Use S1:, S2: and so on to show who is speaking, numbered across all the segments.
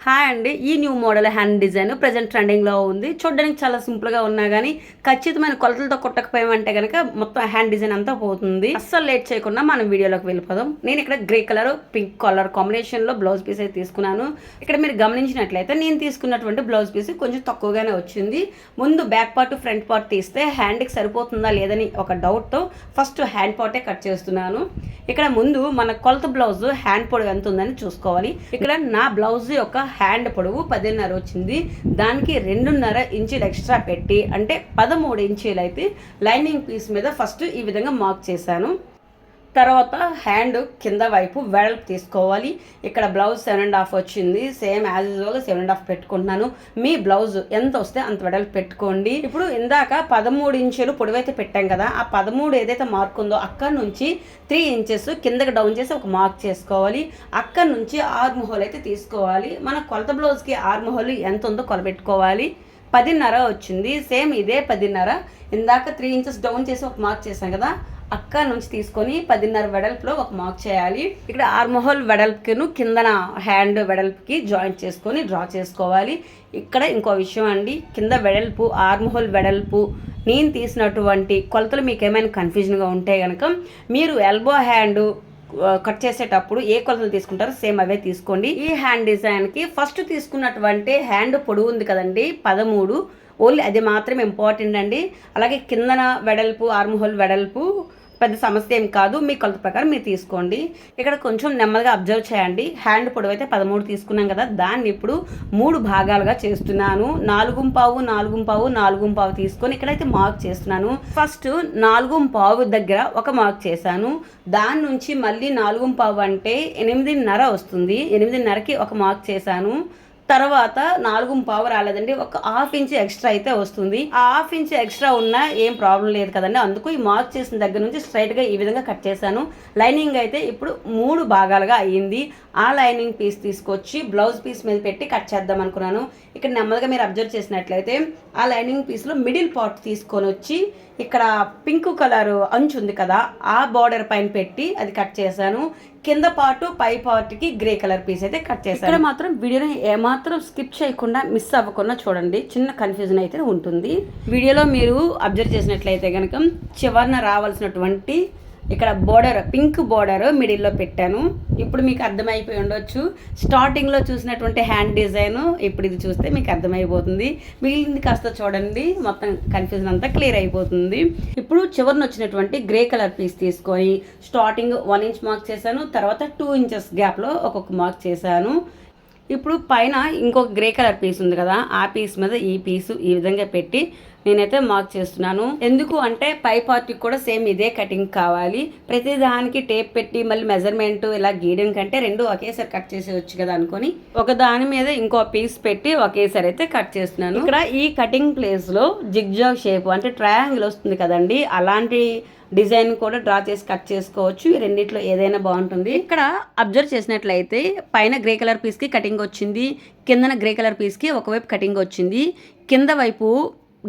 S1: Hi అండి. ఈ new model hand design present ట్రెండింగ్లో ఉంది. చూడడానికి చాలా సింపుల్గా ఉన్నా కానీ ఖచ్చితమైన కొలతలతో కుట్టకపోయామంటే కనుక మొత్తం హ్యాండ్ డిజైన్ అంతా పోతుంది. అస్సలు లేట్ చేయకుండా మనం వీడియోలోకి వెళ్ళిపోదాం. నేను ఇక్కడ గ్రే కలర్ పింక్ కలర్ కాంబినేషన్లో బ్లౌజ్ పీస్ అయితే తీసుకున్నాను. ఇక్కడ మీరు గమనించినట్లయితే నేను తీసుకున్నటువంటి బ్లౌజ్ పీస్ కొంచెం తక్కువగానే వచ్చింది. ముందు బ్యాక్ పార్ట్ ఫ్రంట్ పార్ట్ తీస్తే హ్యాండ్కి సరిపోతుందా లేదని ఒక డౌట్తో ఫస్ట్ హ్యాండ్ పార్టే కట్ చేస్తున్నాను. ఇక్కడ ముందు మన కొలత బ్లౌజ్ హ్యాండ్ పొడవు ఎంత ఉందని చూసుకోవాలి. ఇక్కడ నా బ్లౌజ్ యొక్క హ్యాండ్ పొడవు 10.5 వచ్చింది. దానికి 2.5 ఇంచులు ఎక్స్ట్రా పెట్టి అంటే 13 ఇంచీలు అయితే లైనింగ్ పీస్ మీద ఫస్ట్ ఈ విధంగా మార్క్ చేశాను. తర్వాత హ్యాండ్ కింద వైపు వెడల్పు తీసుకోవాలి. ఇక్కడ బ్లౌజ్ 7.5 వచ్చింది. సేమ్ యాజ్ యూజువల్గా 7.5 పెట్టుకుంటున్నాను. మీ బ్లౌజ్ ఎంత వస్తే అంత వెడల్పు పెట్టుకోండి. ఇప్పుడు ఇందాక 13 ఇంచులు పొడవైతే పెట్టాం కదా, ఆ 13 ఏదైతే మార్క్ ఉందో అక్కడ నుంచి 3 ఇంచెస్ కిందకి డౌన్ చేసి ఒక మార్క్ చేసుకోవాలి. అక్కడ నుంచి ఆర్మ్ హోల్ అయితే తీసుకోవాలి. మన కొలత బ్లౌజ్కి ఆర్మ్ హోల్ ఎంత ఉందో కొలబెట్టుకోవాలి. 10.5 వచ్చింది. సేమ్ ఇదే 10.5 ఇందాక 3 ఇంచెస్ డౌన్ చేసి ఒక మార్క్ చేశాం కదా, అక్కడ నుంచి తీసుకొని 10.5 వెడల్పులో ఒక మార్క్ చేయాలి. ఇక్కడ ఆర్మహోల్ వెడల్పుకిను కిందన హ్యాండ్ వెడల్పుకి జాయింట్ చేసుకొని డ్రా చేసుకోవాలి. ఇక్కడ ఇంకో విషయం అండి, కింద వెడల్పు ఆర్మహోల్ వెడల్పు నేను తీసినటువంటి కొలతలు మీకు ఏమైనా కన్ఫ్యూజన్గా ఉంటే కనుక మీరు ఎల్బో హ్యాండ్ కట్ చేసేటప్పుడు ఏ కొలతలు తీసుకుంటారో సేమ్ అవే తీసుకోండి. ఈ హ్యాండ్ డిజైన్కి ఫస్ట్ తీసుకున్నటువంటి హ్యాండ్ పొడవు ఉంది కదండి 13, ఓన్లీ అది మాత్రం ఇంపార్టెంట్ అండి. అలాగే కిందన వెడల్పు ఆర్మ్ హోల్ వెడల్పు పెద్ద సమస్య ఏం కాదు, మీ కొలత ప్రకారం మీరు తీసుకోండి. ఇక్కడ కొంచెం నెమ్మదిగా అబ్జర్వ్ చేయండి. హ్యాండ్ పొడవు అయితే 13 తీసుకున్నాం కదా, దాన్ని ఇప్పుడు 3 భాగాలుగా చేస్తున్నాను. 4.5 తీసుకొని ఇక్కడైతే మార్క్ చేస్తున్నాను. ఫస్ట్ 4.5 దగ్గర ఒక మార్క్ చేశాను. దాని నుంచి మళ్ళీ 4.5 అంటే 8.5 వస్తుంది. 8.5కి ఒక మార్క్ చేశాను. తర్వాత 4.5 రాలేదండి, ఒక 1/2 ఇంచ్ ఎక్స్ట్రా అయితే వస్తుంది. ఆ 1/2 ఇంచ్ ఎక్స్ట్రా ఉన్నా ఏం ప్రాబ్లం లేదు కదండి. అందుకు ఈ మార్క్ చేసిన దగ్గర నుంచి స్ట్రైట్గా ఈ విధంగా కట్ చేశాను. లైనింగ్ అయితే ఇప్పుడు 3 భాగాలుగా అయ్యింది. ఆ లైనింగ్ పీస్ తీసుకొచ్చి బ్లౌజ్ పీస్ మీద పెట్టి కట్ చేద్దాం అనుకున్నాను. ఇక్కడ నెమ్మదిగా మీరు అబ్జర్వ్ చేసినట్లయితే ఆ లైనింగ్ పీస్లో మిడిల్ పార్ట్ తీసుకొని వచ్చి ఇక్కడ పింక్ కలర్ అంచు ఉంది కదా, ఆ బార్డర్ పైన పెట్టి అది కట్ చేశాను. కింద పార్ట్ పై పార్ట్కి గ్రే కలర్ పీస్ అయితే కట్ చేశాను. ఇక్కడ మాత్రం వీడియోని ఏమాత్రం స్కిప్ చేయకుండా మిస్ అవ్వకుండా చూడండి, చిన్న కన్ఫ్యూజన్ అయితే ఉంటుంది. వీడియోలో మీరు అబ్జర్వ్ చేసినట్లయితే కనుక చివరన రావాల్సినటువంటి ఇక్కడ బోర్డర్ పింక్ బోర్డర్ మిడిల్లో పెట్టాను. ఇప్పుడు మీకు అర్థమైపోయి ఉండొచ్చు. స్టార్టింగ్లో చూసినటువంటి హ్యాండ్ డిజైన్ ఇప్పుడు ఇది చూస్తే మీకు అర్థమైపోతుంది. మిగిలింది కాస్త చూడండి, మొత్తం కన్ఫ్యూజన్ అంతా క్లియర్ అయిపోతుంది. ఇప్పుడు చివరిన వచ్చినటువంటి గ్రే కలర్ పీస్ తీసుకొని స్టార్టింగ్ 1 ఇంచ్ మార్క్ చేశాను. తర్వాత 2 ఇంచెస్ గ్యాప్లో ఒక్కొక్క మార్క్ చేశాను. ఇప్పుడు పైన ఇంకొక గ్రే కలర్ పీస్ ఉంది కదా, ఆ పీస్ మీద ఈ పీసు ఈ విధంగా పెట్టి నేనైతే మార్క్ చేస్తున్నాను. ఎందుకు అంటే పై పార్ట్కి కూడా సేమ్ ఇదే కటింగ్ కావాలి. ప్రతి దానికి టేప్ పెట్టి మళ్ళీ మెజర్మెంట్ ఇలా గీయడం కంటే 2 ఒకేసారి కట్ చేసేవచ్చు కదా అనుకొని ఒక దాని మీద ఇంకో పీస్ పెట్టి ఒకేసారి అయితే కట్ చేస్తున్నాను. ఇక్కడ ఈ కటింగ్ ప్లేస్లో జిగ్జాగ్ షేప్ అంటే ట్రయాంగిల్ వస్తుంది కదండి, అలాంటి డిజైన్ కూడా డ్రా చేసి కట్ చేసుకోవచ్చు. ఈ రెండిట్లో ఏదైనా బాగుంటుంది. ఇక్కడ అబ్జర్వ్ చేసినట్లయితే పైన గ్రే కలర్ పీస్కి కటింగ్ వచ్చింది, కిందన గ్రే కలర్ పీస్కి ఒకవైపు కటింగ్ వచ్చింది. కింద వైపు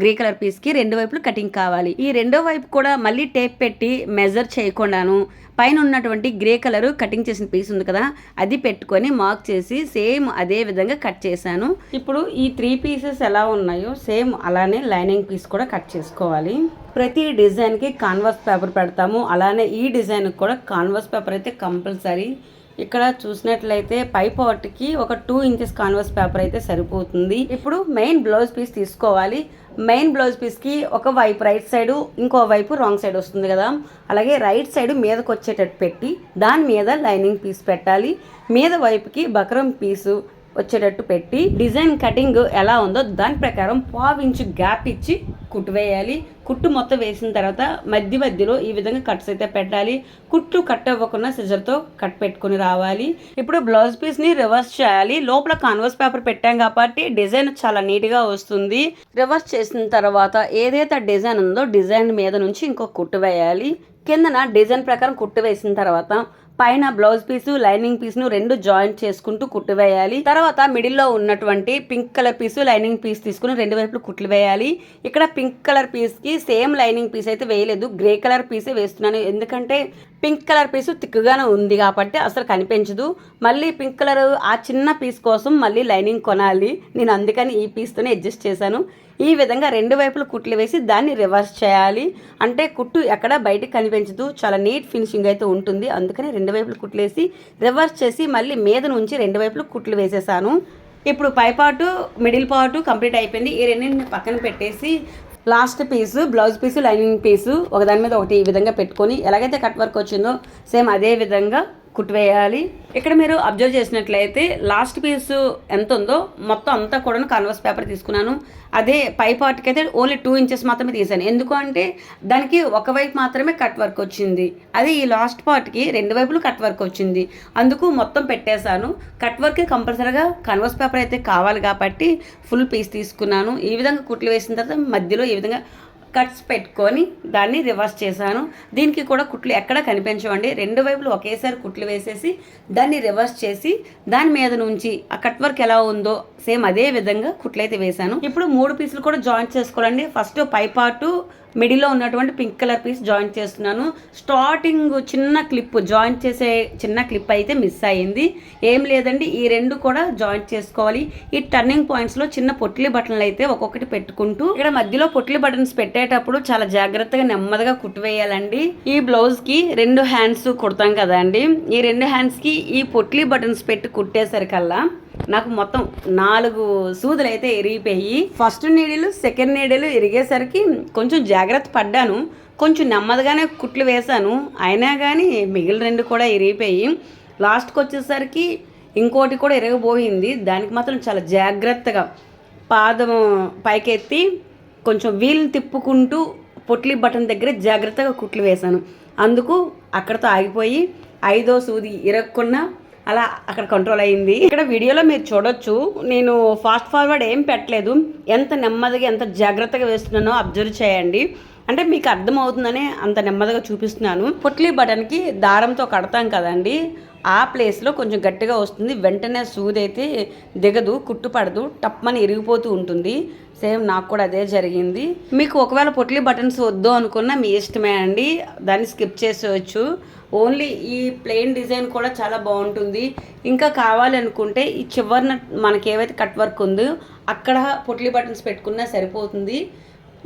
S1: గ్రే కలర్ పీస్కి 2 వైపులు కటింగ్ కావాలి. ఈ 2వ వైపు కూడా మళ్ళీ టేప్ పెట్టి మెజర్ చేయకుండాను పైన ఉన్నటువంటి గ్రే కలర్ కటింగ్ చేసిన పీస్ ఉంది కదా, అది పెట్టుకొని మార్క్ చేసి సేమ్ అదే విధంగా కట్ చేశాను. ఇప్పుడు ఈ 3 పీసెస్ ఎలా ఉన్నాయో సేమ్ అలానే లైనింగ్ పీస్ కూడా కట్ చేసుకోవాలి. ప్రతి డిజైన్కి కాన్వాస్ పేపర్ పెడతాము, అలానే ఈ డిజైన్కి కూడా కాన్వాస్ పేపర్ అయితే కంపల్సరీ. ఇక్కడ చూసినట్లయితే పై పార్ట్కి ఒక 2 ఇంచెస్ కాన్వాస్ పేపర్ అయితే సరిపోతుంది. ఇప్పుడు మెయిన్ బ్లౌజ్ పీస్ తీసుకోవాలి. మెయిన్ బ్లౌజ్ పీస్కి ఒక వైపు రైట్ సైడు ఇంకో వైపు రాంగ్ సైడ్ వస్తుంది కదా, అలాగే రైట్ సైడ్ మీదకి వచ్చేటట్టు పెట్టి దాని మీద లైనింగ్ పీస్ పెట్టాలి. మీద వైపుకి బక్రం పీసు వచ్చేటట్టు పెట్టి డిజైన్ కటింగ్ ఎలా ఉందో దాని ప్రకారం 1/2 ఇంచ్ గ్యాప్ ఇచ్చి కుట్టు వేయాలి. కుట్టు మొత్తం వేసిన తర్వాత మధ్యలో ఈ విధంగా కట్స్ అయితే పెట్టాలి. కుట్టు కట్ అవ్వకుండా సిజర్తో కట్ పెట్టుకుని రావాలి. ఇప్పుడు బ్లౌజ్ పీస్ని రివర్స్ చేయాలి. లోపల కాన్వాస్ పేపర్ పెట్టాం కాబట్టి డిజైన్ చాలా నీట్గా వస్తుంది. రివర్స్ చేసిన తర్వాత ఏదైతే డిజైన్ ఉందో డిజైన్ మీద నుంచి ఇంకో కుట్టు వేయాలి. కిందన డిజైన్ ప్రకారం కుట్టు వేసిన తర్వాత పైన బ్లౌజ్ పీసు లైనింగ్ పీస్ను 2 జాయింట్ చేసుకుంటూ కుట్టు వేయాలి. తర్వాత మిడిల్లో ఉన్నటువంటి pink colour piece lining piece తీసుకుని 2 వైపులు కుట్లు వేయాలి. ఇక్కడ పింక్ కలర్ పీస్కి సేమ్ లైనింగ్ పీస్ అయితే వేయలేదు, గ్రే కలర్ పీసే వేస్తున్నాను. ఎందుకంటే పింక్ కలర్ పీసు తిక్కుగానే ఉంది కాబట్టి అసలు కనిపించదు. మళ్ళీ పింక్ కలర్ ఆ చిన్న పీస్ కోసం మళ్ళీ లైనింగ్ కొనాలి. నేను అందుకని ఈ పీస్తోనే అడ్జస్ట్ చేశాను. ఈ విధంగా 2 వైపులు కుట్లు వేసి దాన్ని రివర్స్ చేయాలి. అంటే కుట్టు ఎక్కడ బయటకు కనిపించదు, చాలా నీట్ ఫినిషింగ్ అయితే ఉంటుంది. అందుకని 2 వైపులు కుట్లు వేసి రివర్స్ చేసి మళ్ళీ మీద నుంచి 2 వైపులు కుట్లు వేసేసాను. ఇప్పుడు పై పార్టు మిడిల్ పార్టు కంప్లీట్ అయిపోయింది. ఈ రెండింటిని పక్కన పెట్టేసి లాస్ట్ పీసు బ్లౌజ్ పీసు లైనింగ్ పీసు ఒకదాని మీద ఒకటి ఈ విధంగా పెట్టుకొని ఎలాగైతే కట్ వర్క్ వచ్చిందో సేమ్ అదే విధంగా కుట్టివేయాలి. ఇక్కడ మీరు అబ్జర్వ్ చేసినట్లయితే లాస్ట్ పీసు ఎంత ఉందో మొత్తం అంతా కూడా కాన్వాస్ పేపర్ తీసుకున్నాను. అదే పై పార్ట్కి అయితే ఓన్లీ 2 ఇంచెస్ మాత్రమే తీసాను. ఎందుకు అంటే దానికి ఒకవైపు మాత్రమే కట్ వర్క్ వచ్చింది. అదే ఈ లాస్ట్ పార్ట్కి 2 వైపులు కట్ వర్క్ వచ్చింది. అందుకు మొత్తం పెట్టేశాను. కట్ వర్క్ కంపల్సరీగా కాన్వాస్ పేపర్ అయితే కావాలి కాబట్టి ఫుల్ పీస్ తీసుకున్నాను. ఈ విధంగా కుట్లు వేసిన తర్వాత మధ్యలో ఈ విధంగా కట్స్ పెట్టుకొని దాన్ని రివర్స్ చేశాను. దీనికి కూడా కుట్లు ఎక్కడ కనిపించవండి. 2 వైపులు ఒకేసారి కుట్లు వేసేసి దాన్ని రివర్స్ చేసి దాని మీద నుంచి ఆ కట్ వర్క్ ఎలా ఉందో సేమ్ అదే విధంగా కుట్లు అయితే వేశాను. ఇప్పుడు 3 పీసులు కూడా జాయింట్ చేసుకోవాలండి. ఫస్ట్ పై పార్టు మిడిల్లో ఉన్నటువంటి పింక్ కలర్ పీస్ జాయింట్ చేస్తున్నాను. స్టార్టింగ్ చిన్న క్లిప్ జాయింట్ చేసే చిన్న క్లిప్ అయితే మిస్ అయ్యింది. ఏం లేదండి, ఈ 2 కూడా జాయింట్ చేసుకోవాలి. ఈ టర్నింగ్ పాయింట్స్లో చిన్న పొట్లి బటన్లు అయితే ఒక్కొక్కటి పెట్టుకుంటూ ఇక్కడ మధ్యలో పొట్లి బటన్స్ పెట్టేటప్పుడు చాలా జాగ్రత్తగా నెమ్మదిగా కుట్టివేయాలండి. ఈ బ్లౌజ్కి 2 హ్యాండ్స్ కుడతాం కదా అండి. ఈ 2 హ్యాండ్స్కి ఈ పొట్లి బటన్స్ పెట్టి కుట్టేసరికల్లా నాకు మొత్తం 4 సూదులు అయితే ఇరిగిపోయి ఫస్ట్ నీడిలు సెకండ్ నీడిలు ఇరిగేసరికి కొంచెం జాగ్రత్త పడ్డాను. కొంచెం నెమ్మదిగానే కుట్లు వేశాను. అయినా కానీ మిగిలిన 2 కూడా ఇరిగిపోయి లాస్ట్కి వచ్చేసరికి ఇంకోటి కూడా ఇరగబోయింది. దానికి మాత్రం చాలా జాగ్రత్తగా పాదం పైకెత్తి కొంచెం వీల్ని తిప్పుకుంటూ పొట్లి బటన్ దగ్గర జాగ్రత్తగా కుట్లు వేశాను. అందుకు అక్కడతో ఆగిపోయి 5వ సూది ఇరగకుండా అలా అక్కడ కంట్రోల్ అయ్యింది. ఇక్కడ వీడియోలో మీరు చూడొచ్చు, నేను ఫాస్ట్ ఫార్వర్డ్ ఏం పెట్టలేదు. ఎంత నెమ్మదిగా ఎంత జాగ్రత్తగా వేస్తున్నానో అబ్జర్వ్ చేయండి. అంటే మీకు అర్థమవుతుందని అంత నెమ్మదిగా చూపిస్తున్నాను. పొట్లి బటన్కి దారంతో కడతాం కదండి, ఆ ప్లేస్లో కొంచెం గట్టిగా వస్తుంది. వెంటనే సూది అయితే దిగదు, కుట్టుపడదు, టప్మని ఇరిగిపోతూ ఉంటుంది. సేమ్ నాకు కూడా అదే జరిగింది. మీకు ఒకవేళ పొట్లి బటన్స్ వద్దు అనుకున్నా మీ ఇష్టమే అండి, దాన్ని స్కిప్ చేసేవచ్చు. ఓన్లీ ఈ ప్లెయిన్ డిజైన్ కూడా చాలా బాగుంటుంది. ఇంకా కావాలి అనుకుంటే ఈ చివరిన మనకి ఏవైతే కట్ వర్క్ ఉందో అక్కడ పొట్లి బటన్స్ పెట్టుకున్నా సరిపోతుంది.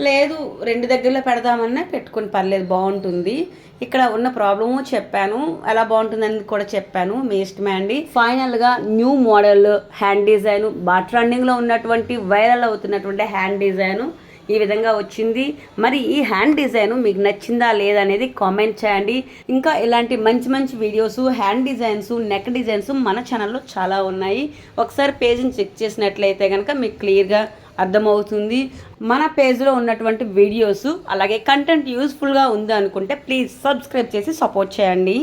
S1: లేదు 2 దగ్గరలో పెడదామన్నా పెట్టుకుని పర్లేదు, బాగుంటుంది. ఇక్కడ ఉన్న ప్రాబ్లము చెప్పాను, ఎలా బాగుంటుందని కూడా చెప్పాను, మీ ఇష్టమే అండి. ఫైనల్గా న్యూ మోడల్ హ్యాండ్ డిజైన్, బాగా ట్రెండింగ్లో ఉన్నటువంటి వైరల్ అవుతున్నటువంటి హ్యాండ్ డిజైను ఈ విధంగా వచ్చింది. మరి ఈ హ్యాండ్ డిజైన్ మీకు నచ్చిందా లేదా అనేది కామెంట్ చేయండి. ఇంకా ఇలాంటి మంచి మంచి videos, hand designs, neck designs మన ఛానల్లో చాలా ఉన్నాయి. ఒకసారి పేజ్ని చెక్ చేసినట్లయితే కనుక మీకు క్లియర్గా అర్థమవుతుంది. మన పేజ్లో ఉన్నటువంటి వీడియోస్ అలాగే కంటెంట్ యూస్ఫుల్గా ఉంది అనుకుంటే ప్లీజ్ సబ్స్క్రైబ్ చేసి సపోర్ట్ చేయండి.